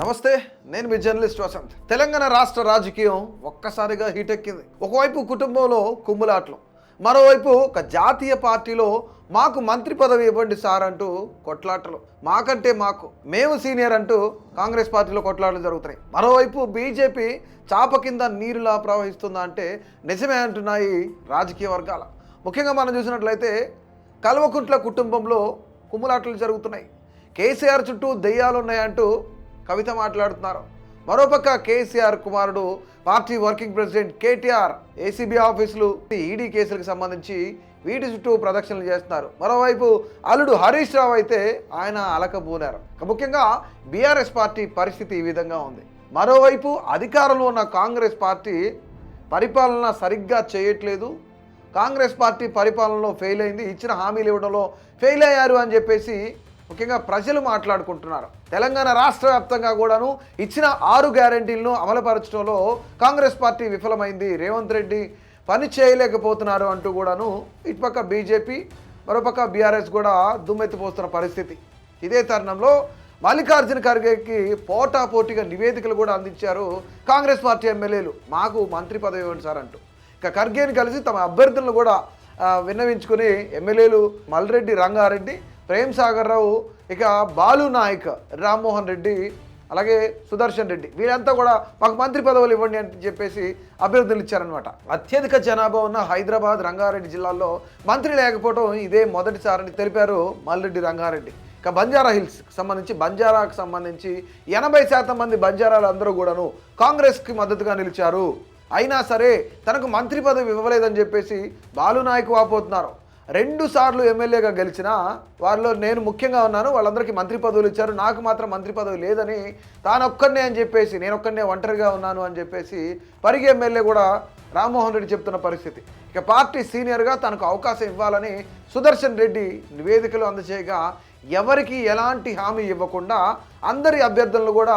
నమస్తే, నేను మీ జర్నలిస్ట్ వసంత్. తెలంగాణ రాష్ట్ర రాజకీయం ఒక్కసారిగా హీటెక్కింది. ఒకవైపు కుటుంబంలో కుమ్ములాట్లు, మరోవైపు ఒక జాతీయ పార్టీలో మాకు మంత్రి పదవి ఇవ్వండి సార్ అంటూ కొట్లాటలు. మాకంటే మాకు, మేము సీనియర్ అంటూ కాంగ్రెస్ పార్టీలో కొట్లాటలు జరుగుతున్నాయి. మరోవైపు బీజేపీ చాప కింద నీరులా ప్రవహిస్తుందా అంటే నిజమే అంటున్నాయి రాజకీయ వర్గాల. ముఖ్యంగా మనం చూసినట్లయితే కల్వకుంట్ల కుటుంబంలో కుమ్ములాటలు జరుగుతున్నాయి. కేసీఆర్ చుట్టూ దెయ్యాలు ఉన్నాయంటూ కవిత మాట్లాడుతున్నారు. మరోపక్క కేసీఆర్ కుమారుడు party working president KTR ACB ఆఫీసులు, ఈడీ కేసులకు సంబంధించి వీటి చుట్టూ ప్రదక్షిణలు చేస్తున్నారు. మరోవైపు అల్లుడు హరీష్ రావు అయితే ఆయన అలకబూనారు. ముఖ్యంగా బీఆర్ఎస్ పార్టీ పరిస్థితి ఈ విధంగా ఉంది. మరోవైపు అధికారంలో ఉన్న కాంగ్రెస్ పార్టీ పరిపాలన సరిగ్గా చేయట్లేదు, కాంగ్రెస్ పార్టీ పరిపాలనలో ఫెయిల్ అయింది, ఇచ్చిన హామీలు ఇవ్వడంలో ఫెయిల్ అయ్యారు అని చెప్పేసి ముఖ్యంగా ప్రజలు మాట్లాడుకుంటున్నారు. తెలంగాణ రాష్ట్ర వ్యాప్తంగా కూడాను ఇచ్చిన 6 గ్యారెంటీలను అమలుపరచడంలో కాంగ్రెస్ పార్టీ విఫలమైంది, రేవంత్ రెడ్డి పని చేయలేకపోతున్నారు అంటూ కూడాను ఇటుపక్క బీజేపీ, మరోపక్క బీఆర్ఎస్ కూడా దుమ్మెత్తిపోస్తున్న పరిస్థితి. ఇదే తరుణంలో మల్లికార్జున ఖర్గేకి పోటాపోటీగా నివేదికలు కూడా అందించారు కాంగ్రెస్ పార్టీ ఎమ్మెల్యేలు. మాకు మంత్రి పదవి ఇవ్వండి సార్ అంటూ. ఇక ఖర్గేని కలిసి తమ అభ్యర్థులను కూడా విన్నవించుకుని ఎమ్మెల్యేలు మల్రెడ్డి రంగారెడ్డి, ప్రేమ్ సాగర్ రావు, ఇక బాలు నాయక్, రామ్మోహన్ రెడ్డి, అలాగే సుదర్శన్ రెడ్డి, వీళ్ళంతా కూడా మాకు మంత్రి పదవులు ఇవ్వండి అని చెప్పేసి అభ్యర్థులు ఇచ్చారనమాట. అత్యధిక జనాభా ఉన్న హైదరాబాద్, రంగారెడ్డి జిల్లాల్లో మంత్రి లేకపోవడం ఇదే మొదటిసారని తెలిపారు మల్రెడ్డి రంగారెడ్డి. ఇక బంజారా హిల్స్కి సంబంధించి, బంజారాకు సంబంధించి 80% మంది బంజారాలు అందరూ కూడాను కాంగ్రెస్కి మద్దతుగా నిలిచారు. అయినా సరే తనకు మంత్రి పదవి ఇవ్వలేదని చెప్పేసి బాలు నాయక్ వాపోతున్నారు. 2 సార్లు ఎమ్మెల్యేగా గెలిచినా వారిలో నేను ముఖ్యంగా ఉన్నాను, వాళ్ళందరికీ మంత్రి పదవులు ఇచ్చారు, నాకు మాత్రం మంత్రి పదవి లేదని తానొక్కడనే అని చెప్పేసి, నేను ఒక్కడనే ఒంటరిగా ఉన్నాను అని చెప్పేసి పరిగి ఎమ్మెల్యే కూడా రామ్మోహన్ రెడ్డి చెప్తున్న పరిస్థితి. ఇక పార్టీ సీనియర్గా తనకు అవకాశం ఇవ్వాలని సుదర్శన్ రెడ్డి నివేదికలు అందజేయగా ఎవరికి ఎలాంటి హామీ ఇవ్వకుండా అందరి అభ్యర్థులను కూడా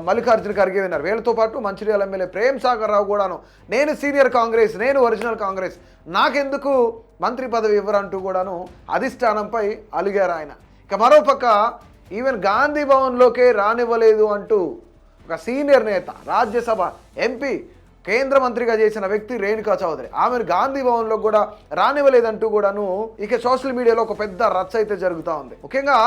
మల్లికార్జున ఖర్గే విన్నారు. వీళ్ళతో పాటు మంచిర్యాల ఎమ్మెల్యే ప్రేమ్ సాగర్ రావు కూడాను నేను సీనియర్ కాంగ్రెస్, నేను ఒరిజినల్ కాంగ్రెస్, నాకెందుకు మంత్రి పదవి ఇవ్వరంటూ కూడాను అధిష్టానంపై అలిగారు ఆయన. ఇక మరోపక్క ఈవెన్ గాంధీ భవన్లోకే రానివ్వలేదు అంటూ ఒక సీనియర్ నేత, రాజ్యసభ ఎంపీ, కేంద్ర మంత్రిగా చేసిన వ్యక్తి రేణుకా చౌదరి, ఆమెను గాంధీ భవన్లో కూడా రానివ్వలేదంటూ కూడాను ఇక సోషల్ మీడియాలో ఒక పెద్ద రచ్చ అయితే జరుగుతూ ఉంది. ముఖ్యంగా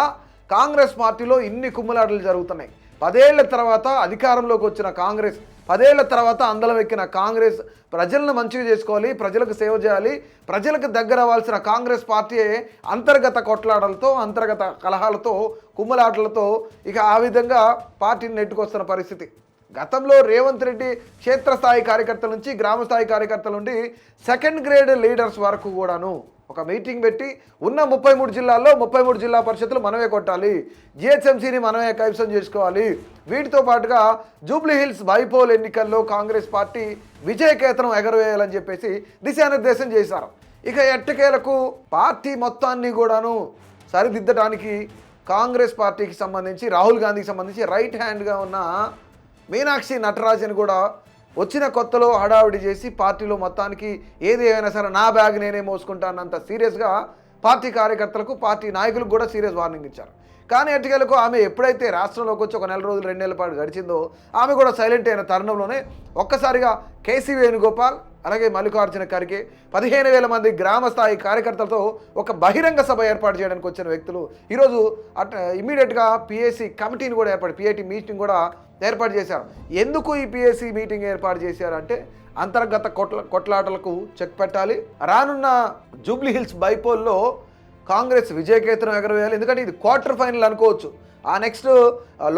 కాంగ్రెస్ పార్టీలో ఇన్ని కుమ్ములాటలు జరుగుతున్నాయి. 10 ఏళ్ల తర్వాత అధికారంలోకి వచ్చిన కాంగ్రెస్, 10 ఏళ్ల తర్వాత అందలం ఎక్కిన కాంగ్రెస్ ప్రజలను మంచిగా చేసుకోవాలి, ప్రజలకు సేవ చేయాలి, ప్రజలకు దగ్గర అవ్వాల్సిన కాంగ్రెస్ పార్టీ అంతర్గత కొట్లాటలతో, అంతర్గత కలహాలతో, కుమ్ములాటలతో ఇక ఆ విధంగా పార్టీని నెట్టుకొస్తున్న పరిస్థితి. గతంలో రేవంత్ రెడ్డి క్షేత్రస్థాయి కార్యకర్తల నుంచి, గ్రామస్థాయి కార్యకర్తల నుండి సెకండ్ గ్రేడ్ లీడర్స్ వరకు కూడాను ఒక మీటింగ్ పెట్టి ఉన్న 33 జిల్లాల్లో 33 జిల్లా పరిషత్తులు మనమే కొట్టాలి, జిహెచ్ఎంసీని మనమే కైవసం చేసుకోవాలి, వీటితో పాటుగా జూబ్లీ హిల్స్ బైపోల్ ఎన్నికల్లో కాంగ్రెస్ పార్టీ విజయకేతనం ఎగరవేయాలని చెప్పేసి దిశానిర్దేశం చేశారు. ఇక ఎట్టకేలకు పార్టీ మొత్తాన్ని కూడాను సరిదిద్దడానికి కాంగ్రెస్ పార్టీకి సంబంధించి, రాహుల్ గాంధీకి సంబంధించి రైట్ హ్యాండ్గా ఉన్న మీనాక్షి నటరాజన్ కూడా వచ్చిన కొత్తలో హడావిడి చేసి పార్టీలో మొత్తానికి ఏది ఏమైనా సరే నా బ్యాగ్ నేనే మోసుకుంటానంత సీరియస్గా పార్టీ కార్యకర్తలకు, పార్టీ నాయకులకు కూడా సీరియస్ వార్నింగ్ ఇచ్చారు. కానీ ఎట్టుకెలకు ఆమె ఎప్పుడైతే రాష్ట్రంలోకి వచ్చి ఒక 4 రోజులు 2 నెలల పాటు గడిచిందో ఆమె కూడా సైలెంట్ అయిన తరుణంలోనే ఒక్కసారిగా కేసీ వేణుగోపాల్, అలాగే మల్లికార్జున ఖర్గే 15,000 మంది గ్రామ స్థాయి కార్యకర్తలతో ఒక బహిరంగ సభ ఏర్పాటు చేయడానికి వచ్చిన వ్యక్తులు ఈరోజు ఇమీడియట్గా పిఏసీ కమిటీని కూడా పిఏటీ మీటింగ్ కూడా ఏర్పాటు చేశారు. ఎందుకు ఈ పిఏసీ మీటింగ్ ఏర్పాటు చేశారంటే అంతర్గత కొట్లాటలకు చెక్ పెట్టాలి, రానున్న జూబ్లీ హిల్స్ బైపోల్లో కాంగ్రెస్ విజయకేతనం ఎగరవేయాలి. ఎందుకంటే ఇది క్వార్టర్ ఫైనల్ అనుకోవచ్చు. ఆ నెక్స్ట్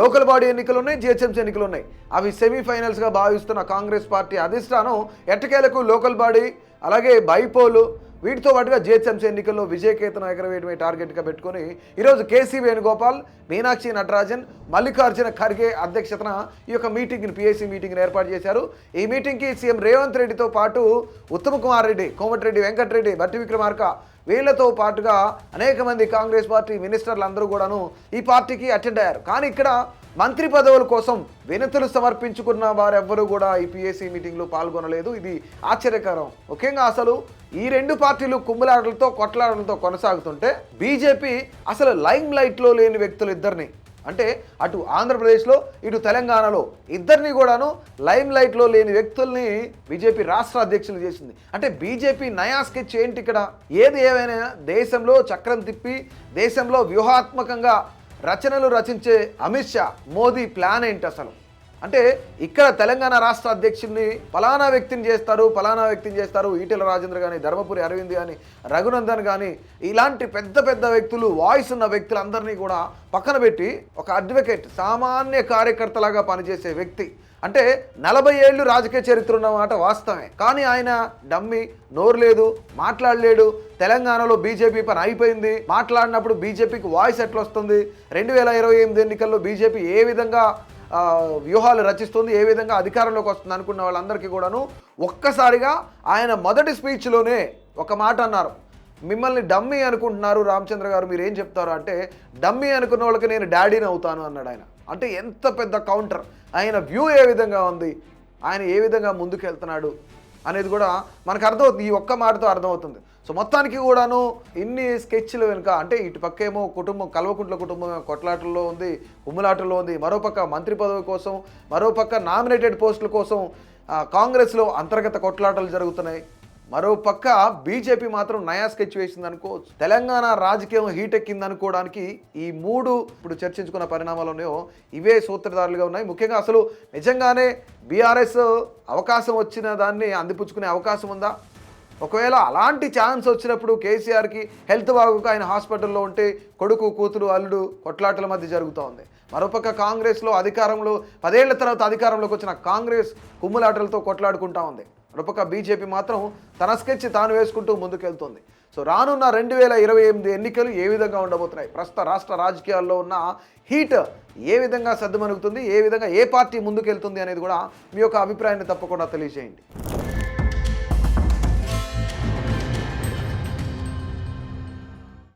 లోకల్ బాడీ ఎన్నికలు ఉన్నాయి, జిహెచ్ఎంసీ ఎన్నికలు ఉన్నాయి. అవి సెమీఫైనల్స్గా భావిస్తున్న కాంగ్రెస్ పార్టీ అధిష్టానం ఎట్టకేలకు లోకల్ బాడీ, అలాగే బైపోలు, వీటితో పాటుగా జిహెచ్ఎంసీ ఎన్నికల్లో విజయకేతనం ఎగరవేయడమే టార్గెట్గా పెట్టుకొని ఈరోజు కేసీ వేణుగోపాల్, మీనాక్షి నటరాజన్, మల్లికార్జున ఖర్గే అధ్యక్షతన ఈ యొక్క మీటింగ్ని, పిఏసీ మీటింగ్ని ఏర్పాటు చేశారు. ఈ మీటింగ్కి సీఎం రేవంత్ రెడ్డితో పాటు ఉత్తమ్ కుమార్ రెడ్డి, కోమటిరెడ్డి వెంకటరెడ్డి, బట్టి విక్రమార్క, వీళ్లతో పాటుగా అనేక మంది కాంగ్రెస్ పార్టీ మినిస్టర్లు అందరూ కూడాను ఈ పార్టీకి అటెండ్ అయ్యారు. కానీ ఇక్కడ మంత్రి పదవుల కోసం వినతులు సమర్పించుకున్న వారెవ్వరూ కూడా ఈ పిఏసీ మీటింగ్లో పాల్గొనలేదు. ఇది ఆశ్చర్యకరం. ముఖ్యంగా అసలు ఈ 2 పార్టీలు కుమ్ములాటలతో, కొట్లాటలతో కొనసాగుతుంటే బీజేపీ అసలు లైమ్ లైట్లో లేని వ్యక్తులు ఇద్దరిని అంటే అటు ఆంధ్రప్రదేశ్లో ఇటు తెలంగాణలో ఇద్దరిని కూడాను లైమ్ లైట్లో లేని వ్యక్తుల్ని బీజేపీ రాష్ట్ర అధ్యక్షులు చేసింది. అంటే బీజేపీ నయా స్కెచ్ ఏంటి ఇక్కడ? ఏది ఏమైనా దేశంలో చక్రం తిప్పి దేశంలో వ్యూహాత్మకంగా రచనలు రచించే అమిత్ షా, మోదీ ప్లాన్ ఏంటి అసలు? అంటే ఇక్కడ తెలంగాణ రాష్ట్ర అధ్యక్షుడిని ఫలానా వ్యక్తిని చేస్తారు, ఈటెల రాజేంద్ర కానీ, ధర్మపురి అరవింద్ కానీ, రఘునందన్ కానీ, ఇలాంటి పెద్ద పెద్ద వ్యక్తులు, వాయిస్ ఉన్న వ్యక్తులందరినీ కూడా పక్కన పెట్టి ఒక అడ్వకేట్, సామాన్య కార్యకర్తలాగా పనిచేసే వ్యక్తి, అంటే 40 ఏళ్ళు రాజకీయ చరిత్ర ఉన్నమాట వాస్తవమే, కానీ ఆయన డమ్మి, నోరు లేదు, మాట్లాడలేడు. తెలంగాణలో బీజేపీ పని అయిపోయింది, మాట్లాడినప్పుడు బీజేపీకి వాయిస్ ఎట్లా వస్తుంది, 2028 ఎన్నికల్లో బీజేపీ ఏ విధంగా వ్యూహాలు రచిస్తుంది, ఏ విధంగా అధికారంలోకి వస్తుంది అనుకున్న వాళ్ళందరికీ కూడాను ఒక్కసారిగా ఆయన మొదటి స్పీచ్లోనే ఒక మాట అన్నారు. మిమ్మల్ని డమ్మీ అనుకుంటున్నారు రామచంద్ర గారు, మీరు ఏం చెప్తారు అంటే, డమ్మీ అనుకున్న వాళ్ళకి నేను డాడీని అవుతాను అన్నాడు ఆయన. అంటే ఎంత పెద్ద కౌంటర్, ఆయన వ్యూ ఏ విధంగా ఉంది, ఆయన ఏ విధంగా ముందుకెళ్తున్నాడు అనేది కూడా మనకు అర్థమవుతుంది, ఈ ఒక్క మాటతో అర్థమవుతుంది. సో మొత్తానికి కూడాను ఇన్ని స్కెచ్లు వెనుక, అంటే ఇటు పక్కేమో కుటుంబం, కల్వకుంట్ల కుటుంబం కొట్లాటల్లో ఉంది, ఉమ్ములాటల్లో ఉంది, మరోపక్క మంత్రి పదవి కోసం, మరోపక్క నామినేటెడ్ పోస్టుల కోసం కాంగ్రెస్లో అంతర్గత కొట్లాటలు జరుగుతున్నాయి, మరోపక్క బీజేపీ మాత్రం నయా స్కెచ్ వేసింది అనుకోవచ్చు. తెలంగాణ రాజకీయం హీట్ ఎక్కింది అనుకోవడానికి ఈ మూడు ఇప్పుడు చర్చించుకున్న పరిణామాలు ఇవే సూత్రధారులుగా ఉన్నాయి. ముఖ్యంగా అసలు నిజంగానే బీఆర్ఎస్ అవకాశం వచ్చిన దాన్ని అందిపుచ్చుకునే అవకాశం ఉందా? ఒకవేళ అలాంటి ఛాన్స్ వచ్చినప్పుడు కేసీఆర్కి హెల్త్ బాగోక ఆయన హాస్పిటల్లో ఉంటే కొడుకు, కూతురు, అల్లుడు కొట్లాటల మధ్య జరుగుతూ ఉంది. మరోపక్క కాంగ్రెస్లో అధికారంలో 10 ఏళ్ల తర్వాత అధికారంలోకి వచ్చిన కాంగ్రెస్ కుమ్ములాటలతో కొట్లాడుకుంటా ఉంది. మరోపక్క బీజేపీ మాత్రం తన స్కెచ్ తాను వేసుకుంటూ ముందుకెళ్తుంది. సో రానున్న 2028 ఎన్నికలు ఏ విధంగా ఉండబోతున్నాయి, ప్రస్తుత రాష్ట్ర రాజకీయాల్లో ఉన్న హీట్ ఏ విధంగా సద్దుమణుగుతుంది, ఏ విధంగా ఏ పార్టీ ముందుకెళ్తుంది అనేది కూడా మీ యొక్క అభిప్రాయాన్ని తప్పకుండా తెలియజేయండి.